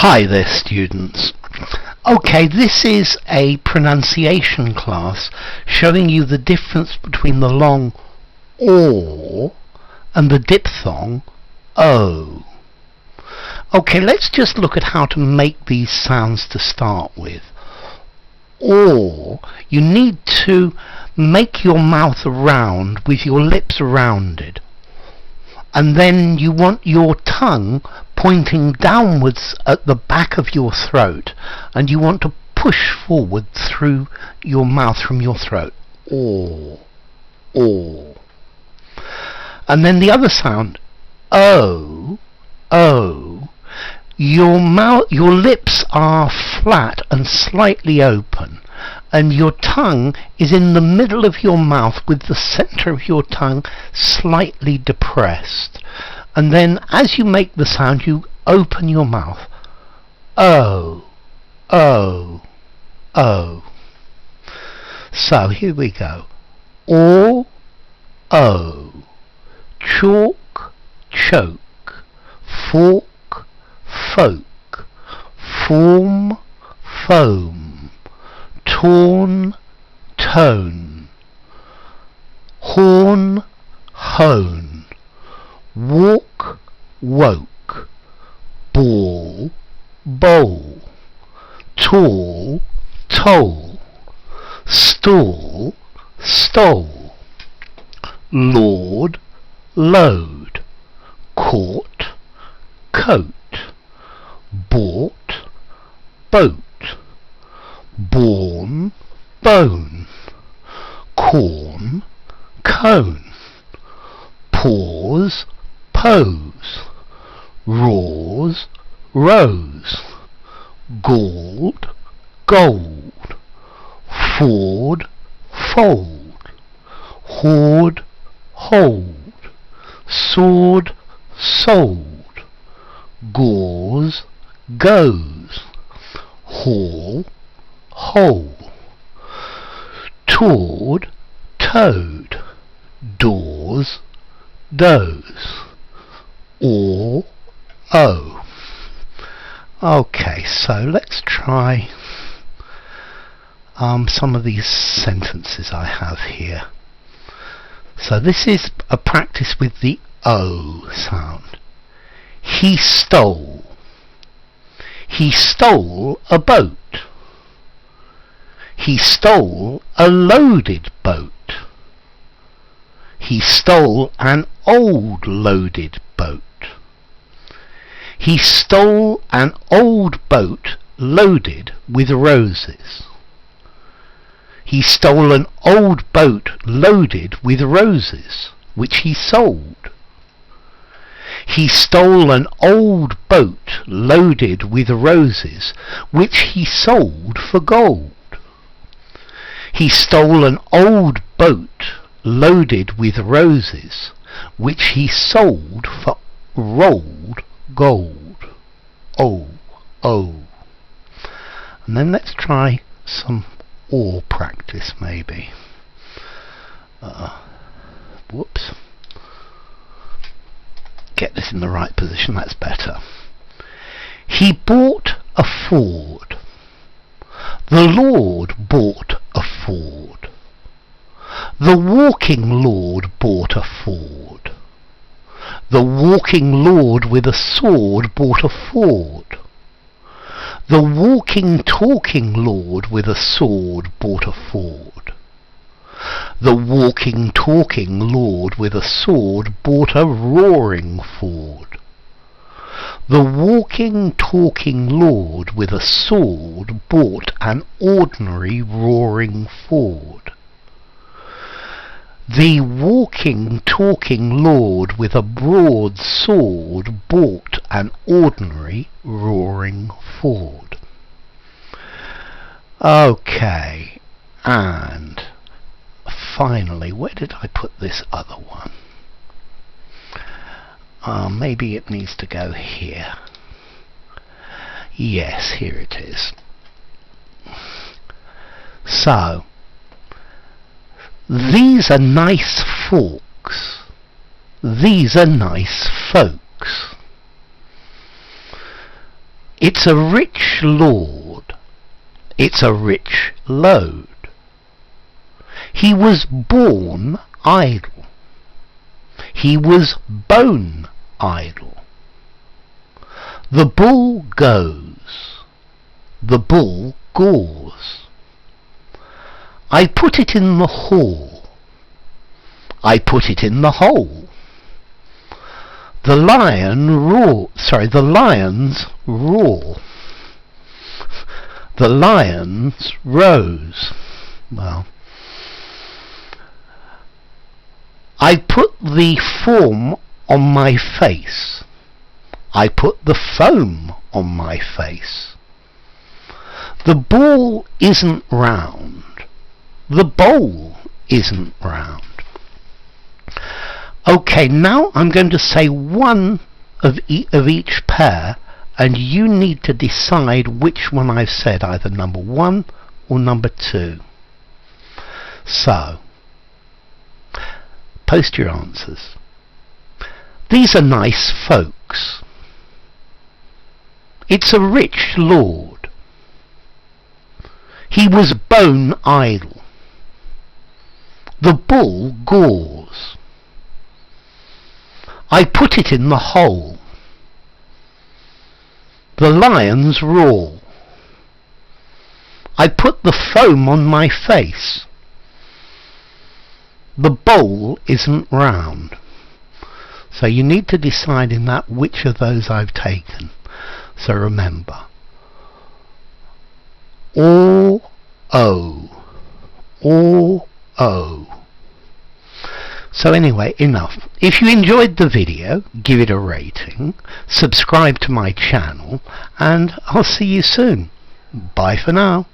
Hi there students. Okay, this is a pronunciation class showing you the difference between the long O and the diphthong O. Okay, let's just look at how to make these sounds to start with. O, you need to make your mouth round with your lips rounded. And then you want your tongue pointing downwards at the back of your throat, and you want to push forward through your mouth from your throat. O. And then the other sound, O. Your lips are flat and slightly open, and your tongue is in the middle of your mouth with the center of your tongue slightly depressed. And then as you make the sound, you open your mouth. O. So here we go. O. Chalk, choke. Fork, folk. Form, foam. Torn, tone. Horn, hone. Walk, woke. Ball, bowl. Tall, toll. Stall, stole. Lord, load. Court, coat. Bought, boat. Born, bone. Corn, cone. Pause, pose. Roars, rose. Galled, gold. Ford, fold. Hoard, hold. Sword, sold. Gauze, goes. Hall, hole. Towed, toad. Doors, doze. O. Okay, so let's try some of these sentences I have here. So this is a practice with the O sound. He stole. He stole a boat. He stole a loaded boat. He stole an old loaded boat. He stole an old boat loaded with roses. He stole an old boat loaded with roses, which he sold. He stole an old boat loaded with roses, which he sold for gold. He stole an old boat loaded with roses, which he sold for rolled gold. O. And then let's try some O practice maybe. Whoops. Get this in the right position, that's better. He bought a Ford. The Lord bought a Ford. The walking Lord bought a Ford. The walking Lord with a sword bought a Ford. The walking talking Lord with a sword bought a Ford. The walking talking Lord with a sword bought a roaring Ford. The walking talking Lord with a sword bought an ordinary roaring Ford. The walking talking Lord with a broad sword bought an ordinary roaring Ford. Okay, and finally, where did I put this other one? Maybe it needs to go here. Yes, here it is. So, these are nice forks. These are nice folks. It's a rich lord. It's a rich load. He was born idle. He was bone idle. The bull goes. The bull gores. I put it in the hall. I put it in the hole. The lions roar. The lions rose. Well, I put the form on my face. I put the foam on my face. The ball isn't round. The bowl isn't round. Okay, now I'm going to say one of each pair, and you need to decide which one I've said, either number 1 or number 2. So, post your answers. These are nice folks. It's a rich lord. He was bone idle. The bull gores. I put it in the hole. The lions roar. I put the foam on my face. The bowl isn't round. So you need to decide in that which of those I've taken. So remember, or O, or O. So anyway, enough. If you enjoyed the video, give it a rating, subscribe to my channel, and I'll see you soon. Bye for now.